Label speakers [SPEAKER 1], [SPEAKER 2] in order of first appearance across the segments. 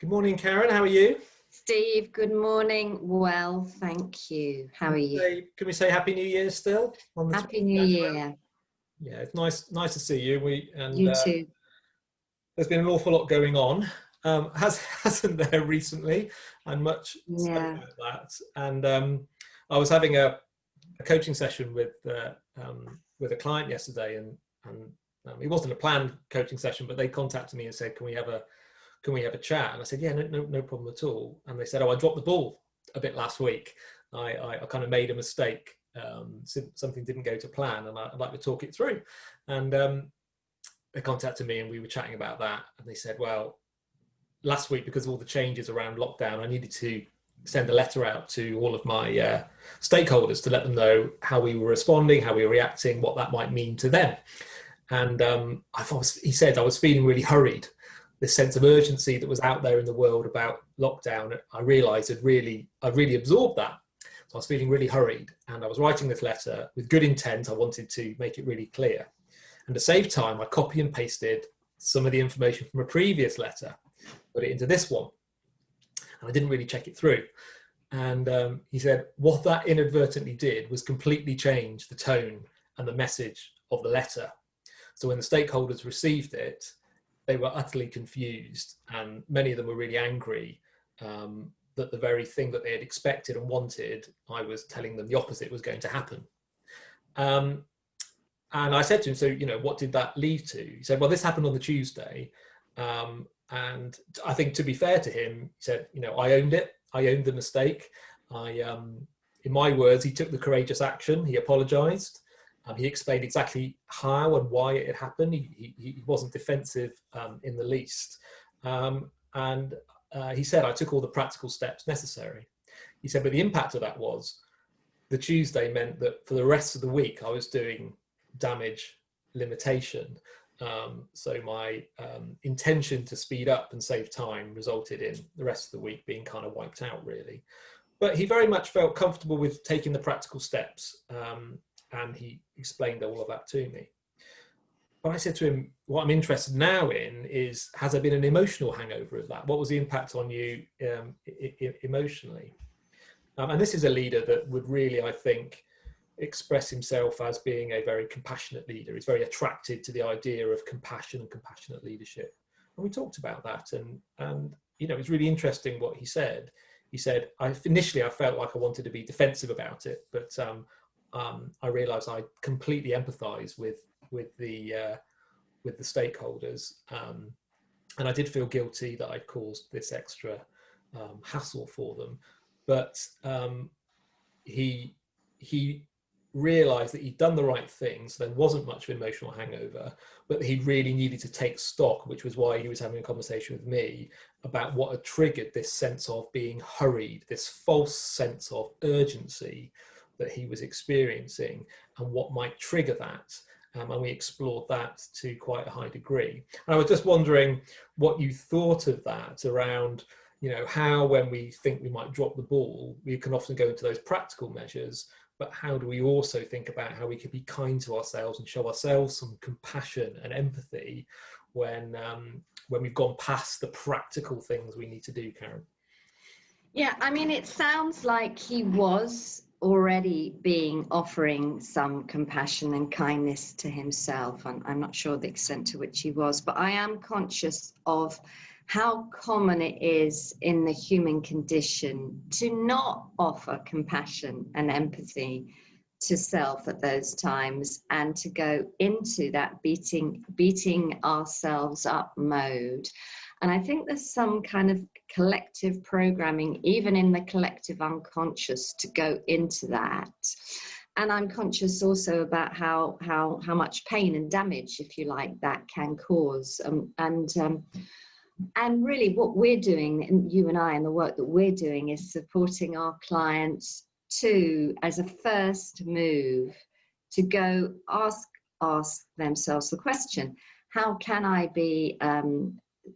[SPEAKER 1] Good morning, Karen. How are you?
[SPEAKER 2] Steve, good morning. Well, thank you. How are you?
[SPEAKER 1] Can we say Happy New Year still? On the
[SPEAKER 2] Happy
[SPEAKER 1] 20th
[SPEAKER 2] New
[SPEAKER 1] of January?
[SPEAKER 2] Year.
[SPEAKER 1] Yeah, it's nice to see you.
[SPEAKER 2] You too.
[SPEAKER 1] There's been an awful lot going on, hasn't there recently, and much said
[SPEAKER 2] Yeah.
[SPEAKER 1] about that. And I was having a coaching session with a client yesterday, and it wasn't a planned coaching session, but they contacted me and said, can we have a chat? And I said, yeah, no problem at all. And they said, oh, I dropped the ball a bit last week. I kind of made a mistake. Something didn't go to plan, and I'd like to talk it through. And they contacted me, and we were chatting about that. And they said, well, last week, because of all the changes around lockdown, I needed to send a letter out to all of my stakeholders to let them know how we were responding, how we were reacting, what that might mean to them. And he said, I was feeling really hurried. This sense of urgency that was out there in the world about lockdown, I realized I really absorbed that. So I was feeling really hurried, and I was writing this letter with good intent. I wanted to make it really clear. And to save time, I copy and pasted some of the information from a previous letter, put it into this one. And I didn't really check it through. And he said, what that inadvertently did was completely change the tone and the message of the letter. So when the stakeholders received it, they were utterly confused, and many of them were really angry that the very thing that they had expected and wanted, I was telling them the opposite was going to happen. And I said to him, so, what did that lead to? He said, well, this happened on the Tuesday. And I think, to be fair to him, he said, I owned it. I owned the mistake. In my words, he took the courageous action. He apologized. He explained exactly how and why it had happened. He wasn't defensive in the least. And he said, I took all the practical steps necessary. He said, but the impact of that was the Tuesday meant that for the rest of the week, I was doing damage limitation. So my intention to speed up and save time resulted in the rest of the week being kind of wiped out, really. But he very much felt comfortable with taking the practical steps. And he explained all of that to me. But I said to him, what I'm interested now in is, has there been an emotional hangover of that? What was the impact on you emotionally? And this is a leader that would really, I think, express himself as being a very compassionate leader. He's very attracted to the idea of compassion and compassionate leadership. And we talked about that. And it's really interesting what he said. He said, initially I felt like I wanted to be defensive about it, but I realised I completely empathise with the stakeholders, and I did feel guilty that I'd caused this extra hassle for them. But he realised that he'd done the right thing, so there wasn't much of an emotional hangover, but he really needed to take stock, which was why he was having a conversation with me about what had triggered this sense of being hurried, this false sense of urgency that he was experiencing, and what might trigger that. And we explored that to quite a high degree. And I was just wondering what you thought of that around, how when we think we might drop the ball, we can often go into those practical measures, but how do we also think about how we can be kind to ourselves and show ourselves some compassion and empathy when we've gone past the practical things we need to do, Karen?
[SPEAKER 2] Yeah, I mean, it sounds like he was already offering some compassion and kindness to himself, and I'm not sure the extent to which he was, but I am conscious of how common it is in the human condition to not offer compassion and empathy to self at those times, and to go into that beating ourselves up mode. And I think there's some kind of collective programming, even in the collective unconscious, to go into that. And I'm conscious also about how much pain and damage, if you like, that can cause. And really what we're doing, and you and I, and the work that we're doing, is supporting our clients to, as a first move, to go ask themselves the question, how can I be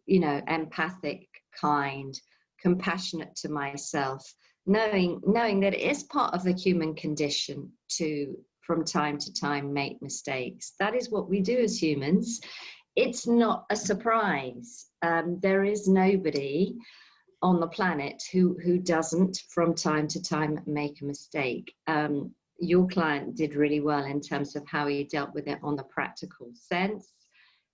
[SPEAKER 2] empathic, kind, compassionate to myself, knowing that it is part of the human condition to, from time to time, make mistakes. That is what we do as humans. it's not a surprise. There is nobody on the planet who doesn't from time to time make a mistake. Your client did really well in terms of how he dealt with it on the practical sense.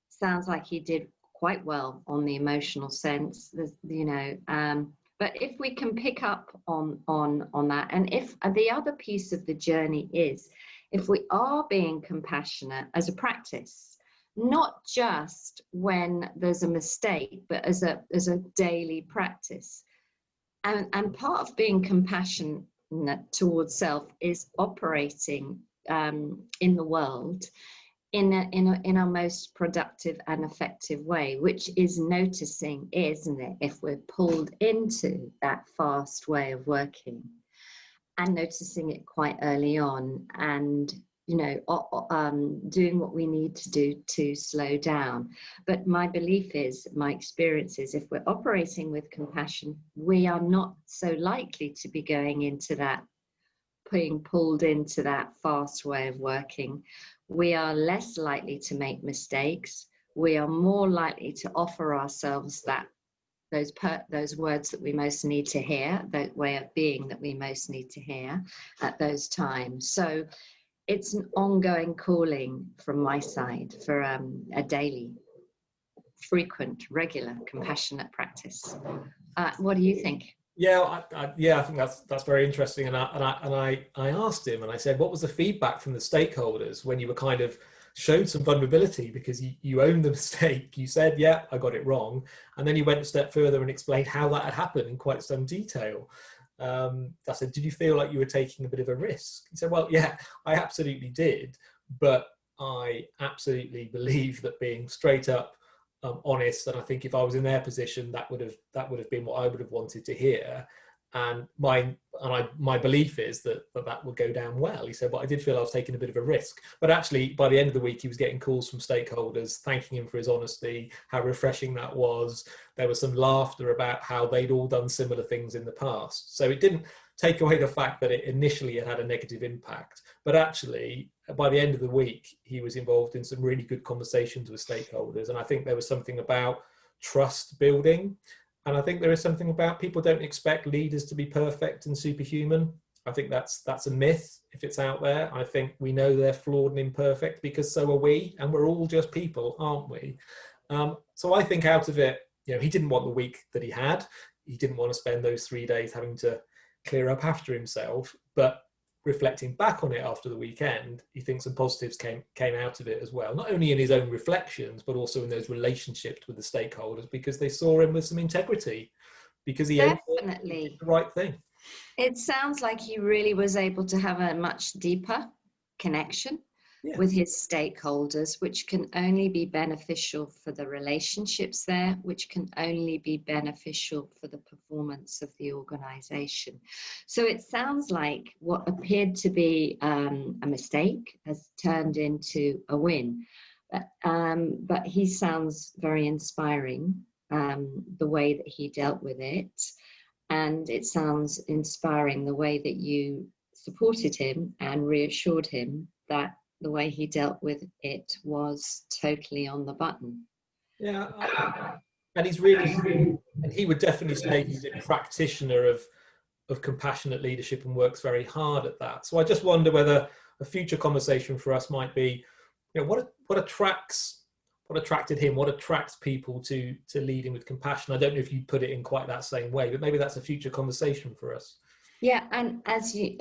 [SPEAKER 2] Sounds like he did quite well on the emotional sense, you know. But if we can pick up on that, and if the other piece of the journey is, if we are being compassionate as a practice, not just when there's a mistake, but as a daily practice. And part of being compassionate towards self is operating in the world in our most productive and effective way, which is noticing, isn't it, if we're pulled into that fast way of working, and noticing it quite early on, and you know, doing what we need to do to slow down. But my belief is, my experience is, if we're operating with compassion, we are not so likely to be going into that, being pulled into that fast way of working. We are less likely to make mistakes. We are more likely to offer ourselves those words that we most need to hear, that way of being that we most need to hear at those times. So it's an ongoing calling from my side for a daily, frequent, regular, compassionate practice. What do you think?
[SPEAKER 1] Yeah, I think that's very interesting. And I asked him, and I said, what was the feedback from the stakeholders when you were kind of showed some vulnerability, because you owned the mistake. You said, yeah, I got it wrong. And then you went a step further and explained how that had happened in quite some detail. I said, did you feel like you were taking a bit of a risk? He said, well, yeah, I absolutely did. But I absolutely believe that being straight up, honest, and I think if I was in their position, that would have been what I would have wanted to hear. And my belief is that would go down well. He said, but I did feel I was taking a bit of a risk. But actually, by the end of the week, he was getting calls from stakeholders thanking him for his honesty, how refreshing that was. There was some laughter about how they'd all done similar things in the past. So it didn't take away the fact that it initially had a negative impact. But actually, by the end of the week, he was involved in some really good conversations with stakeholders. And I think there was something about trust building. And I think there is something about, people don't expect leaders to be perfect and superhuman. I think that's a myth if it's out there. I think we know they're flawed and imperfect, because so are we, and we're all just people, aren't we? So I think out of it, you know, he didn't want the week that he had. He didn't want to spend those 3 days having to clear up after himself. But reflecting back on it after the weekend, he thinks some positives came out of it as well, not only in his own reflections, but also in those relationships with the stakeholders, because they saw him with some integrity, because he
[SPEAKER 2] Definitely
[SPEAKER 1] did the right thing.
[SPEAKER 2] It sounds like he really was able to have a much deeper connection with his stakeholders, which can only be beneficial for the relationships there, which can only be beneficial for the performance of the organization. So it sounds like what appeared to be a mistake has turned into a win. But he sounds very inspiring, the way that he dealt with it. And it sounds inspiring the way that you supported him and reassured him that the way he dealt with it was totally on the button.
[SPEAKER 1] Yeah, and he's really, and he would definitely say he's a practitioner of compassionate leadership and works very hard at that. So I just wonder whether a future conversation for us might be, you know, what attracted him, what attracts people to leading with compassion. I don't know if you put it in quite that same way, but maybe that's a future conversation for us.
[SPEAKER 2] Yeah, and as you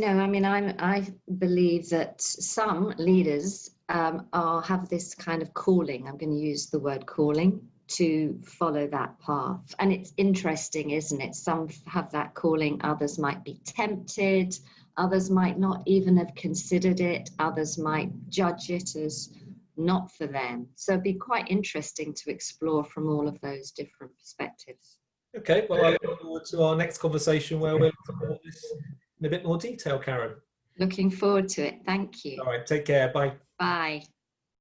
[SPEAKER 2] know, I mean, I believe that some leaders have this kind of calling. I'm going to use the word calling to follow that path. And it's interesting, isn't it? Some have that calling, others might be tempted, others might not even have considered it, others might judge it as not for them. So it'd be quite interesting to explore from all of those different perspectives.
[SPEAKER 1] Okay, well, I look forward to our next conversation where we'll explore this in a bit more detail, Karen.
[SPEAKER 2] Looking forward to it. Thank you.
[SPEAKER 1] All right, take care. Bye.
[SPEAKER 2] Bye.